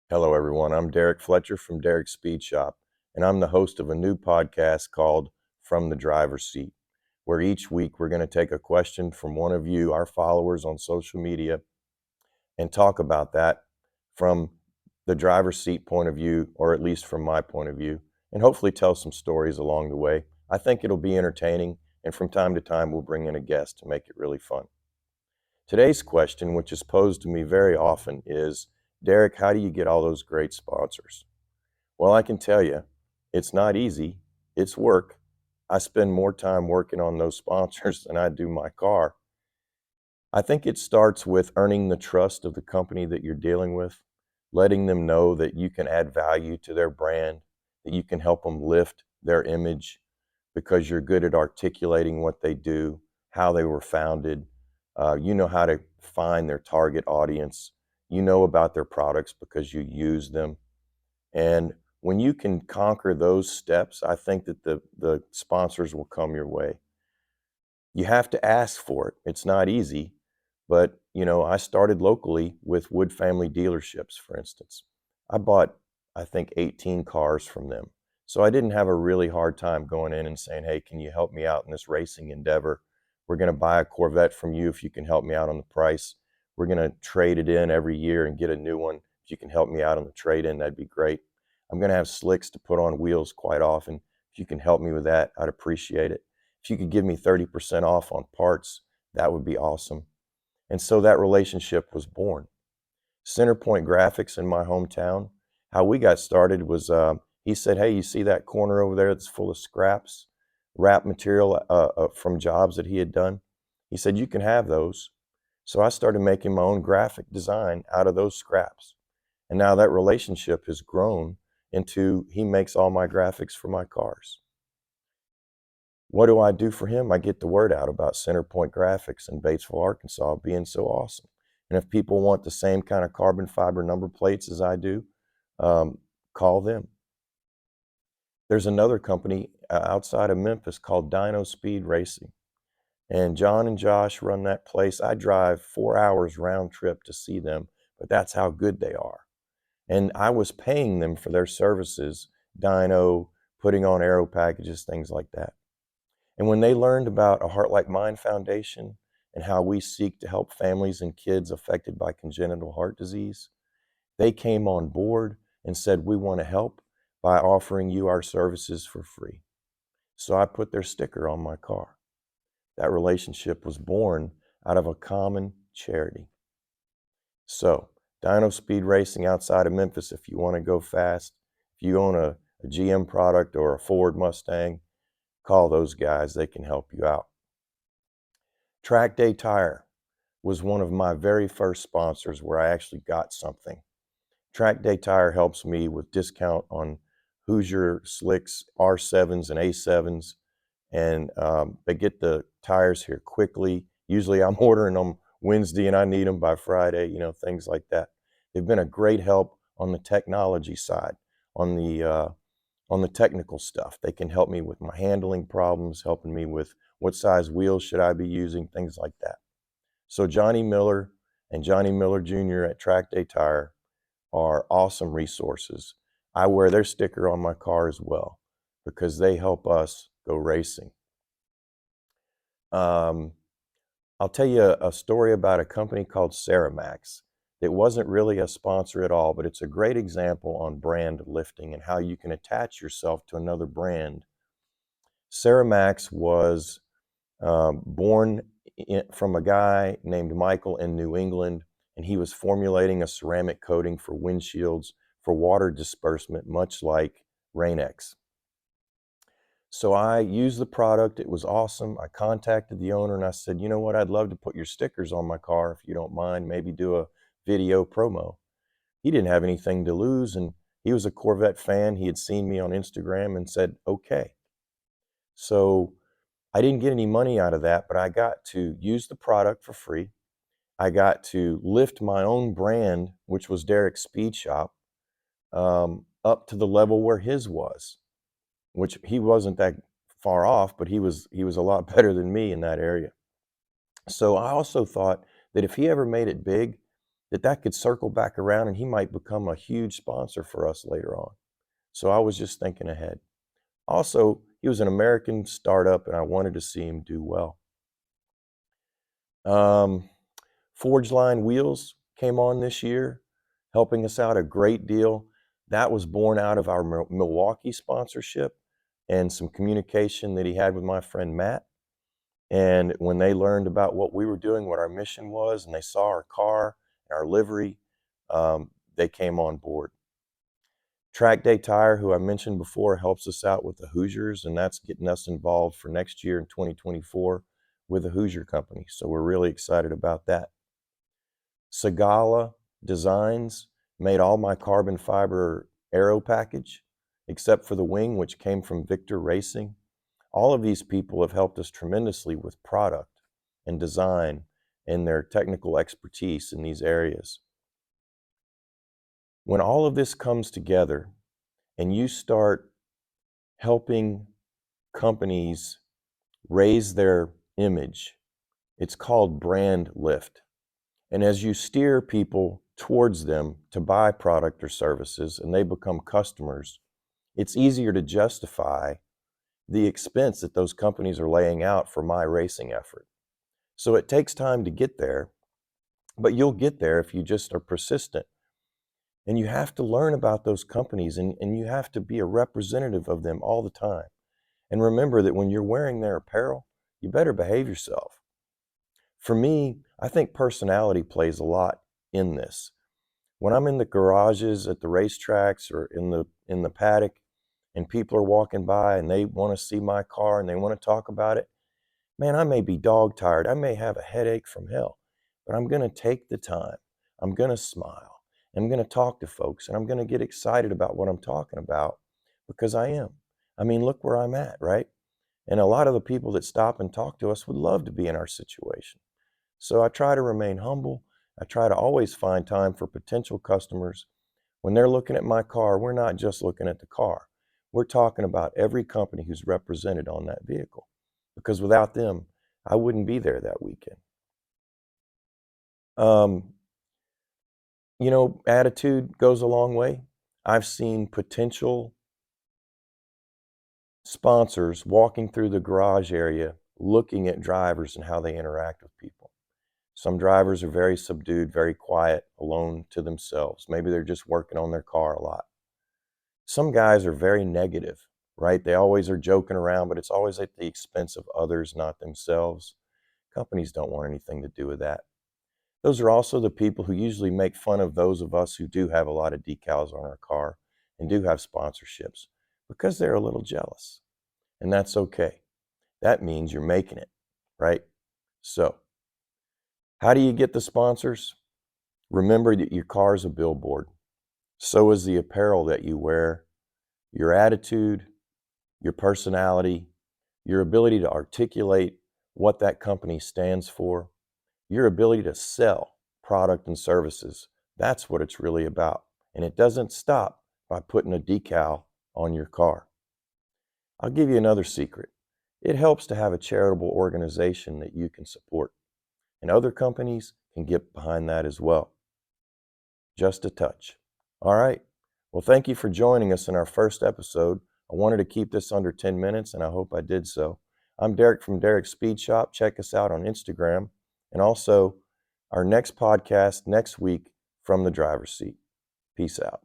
Hello, everyone. I'm Derek Fletcher from Derek's Speed Shop, and I'm the host of a new podcast called From the Driver's Seat, where each week we're going to take a question from one of you, our followers on social media, and talk about that from the driver's seat point of view, or at least from my point of view, and hopefully tell some stories along the way. I think it'll be entertaining, and from time to time we'll bring in a guest to make it really fun. Today's question, which is posed to me very often, is Derek, how do you get all those great sponsors? Well, I can tell you, it's not easy. It's work. I spend more time working on those sponsors than I do my car. I think it starts with earning the trust of the company that you're dealing with, letting them know that you can add value to their brand, that you can help them lift their image because you're good at articulating what they do, how they were founded. You know how to find their target audience. You know about their products because you use them. And when you can conquer those steps, I think that the sponsors will come your way. You have to ask for it. It's not easy, but I started locally with Wood Family Dealerships, for instance. I bought, I think, 18 cars from them. So I didn't have a really hard time going in and saying, "Hey, can you help me out in this racing endeavor? We're going to buy a Corvette from you if you can help me out on the price. We're going to trade it in every year and get a new one. If you can help me out on the trade-in, that'd be great. I'm going to have slicks to put on wheels quite often. If you can help me with that, I'd appreciate it. If you could give me 30% off on parts, that would be awesome." And so that relationship was born. Centerpoint Graphics in my hometown, how we got started was he said, "Hey, you see that corner over there that's full of scraps, wrap material from jobs that he had done?" He said, "You can have those." So I started making my own graphic design out of those scraps. And now that relationship has grown into he makes all my graphics for my cars. What do I do for him? I get the word out about Centerpoint Graphics in Batesville, Arkansas being so awesome. And if people want the same kind of carbon fiber number plates as I do, call them. There's another company outside of Memphis called Dyno Speed Racing. And John and Josh run that place. I drive 4 hours round trip to see them, but that's how good they are. And I was paying them for their services, dyno, putting on aero packages, things like that. And when they learned about A Heart Like Mine Foundation and how we seek to help families and kids affected by congenital heart disease, they came on board and said, "We want to help by offering you our services for free." So I put their sticker on my car. That relationship was born out of a common charity. So, Dyno Speed Racing outside of Memphis, if you want to go fast, if you own a GM product or a Ford Mustang, call those guys. They can help you out. Track Day Tire was one of my very first sponsors where I actually got something. Track Day Tire helps me with discount on Hoosier Slicks R7s and A7s, and they get the tires here quickly. Usually I'm ordering them Wednesday and I need them by Friday, things like that. They've been a great help on the technology side, on the technical stuff. They can help me with my handling problems, helping me with what size wheels should I be using, things like that. So Johnny Miller and Johnny Miller Jr. at Track Day Tire are awesome resources. I wear their sticker on my car as well because they help us go racing. I'll tell you a story about a company called Ceramax. It wasn't really a sponsor at all, but it's a great example on brand lifting and how you can attach yourself to another brand. Ceramax was born from a guy named Michael in New England, and he was formulating a ceramic coating for windshields for water disbursement, much like Rain-X. So I used the product. It was awesome. I contacted the owner and I said, "You know what? I'd love to put your stickers on my car if you don't mind, maybe do a video promo." He didn't have anything to lose, and he was a Corvette fan. He had seen me on Instagram and said, "Okay." So I didn't get any money out of that, but I got to use the product for free. I got to lift my own brand, which was Derek's Speed Shop, up to the level where his was, which he wasn't that far off, but he was a lot better than me in that area. So I also thought that if he ever made it big, that could circle back around and he might become a huge sponsor for us later on. So I was just thinking ahead. Also, he was an American startup and I wanted to see him do well. Forge Line Wheels came on this year, helping us out a great deal. That was born out of our Milwaukee sponsorship and some communication that he had with my friend Matt. And when they learned about what we were doing, what our mission was, and they saw our car, our livery, they came on board. Track Day Tire, who I mentioned before, helps us out with the Hoosiers, and that's getting us involved for next year in 2024 with the Hoosier Company. So we're really excited about that. Sagala Designs made all my carbon fiber aero package, except for the wing, which came from Victor Racing. All of these people have helped us tremendously with product and design and their technical expertise in these areas. When all of this comes together and you start helping companies raise their image, it's called brand lift. And as you steer people towards them to buy product or services and they become customers, it's easier to justify the expense that those companies are laying out for my racing effort. So it takes time to get there, but you'll get there if you just are persistent. And you have to learn about those companies and you have to be a representative of them all the time. And remember that when you're wearing their apparel, you better behave yourself. For me, I think personality plays a lot in this. When I'm in the garages at the racetracks or in the paddock and people are walking by and they want to see my car and they want to talk about it, man, I may be dog tired. I may have a headache from hell, but I'm going to take the time. I'm going to smile. I'm going to talk to folks and I'm going to get excited about what I'm talking about because I am. I mean, look where I'm at, right? And a lot of the people that stop and talk to us would love to be in our situation. So I try to remain humble. I try to always find time for potential customers. When they're looking at my car, we're not just looking at the car. We're talking about every company who's represented on that vehicle, because without them, I wouldn't be there that weekend. Attitude goes a long way. I've seen potential sponsors walking through the garage area looking at drivers and how they interact with people. Some drivers are very subdued, very quiet, alone to themselves. Maybe they're just working on their car a lot. Some guys are very negative, right? They always are joking around, but it's always at the expense of others, not themselves. Companies don't want anything to do with that. Those are also the people who usually make fun of those of us who do have a lot of decals on our car and do have sponsorships because they're a little jealous. And that's okay. That means you're making it, right? So, how do you get the sponsors? Remember that your car is a billboard. So is the apparel that you wear, your attitude, your personality, your ability to articulate what that company stands for, your ability to sell product and services. That's what it's really about. And it doesn't stop by putting a decal on your car. I'll give you another secret. It helps to have a charitable organization that you can support. And other companies can get behind that as well. Just a touch. All right. Well, thank you for joining us in our first episode. I wanted to keep this under 10 minutes, and I hope I did so. I'm Derek from Derek's Speed Shop. Check us out on Instagram. And also, our next podcast next week from the driver's seat. Peace out.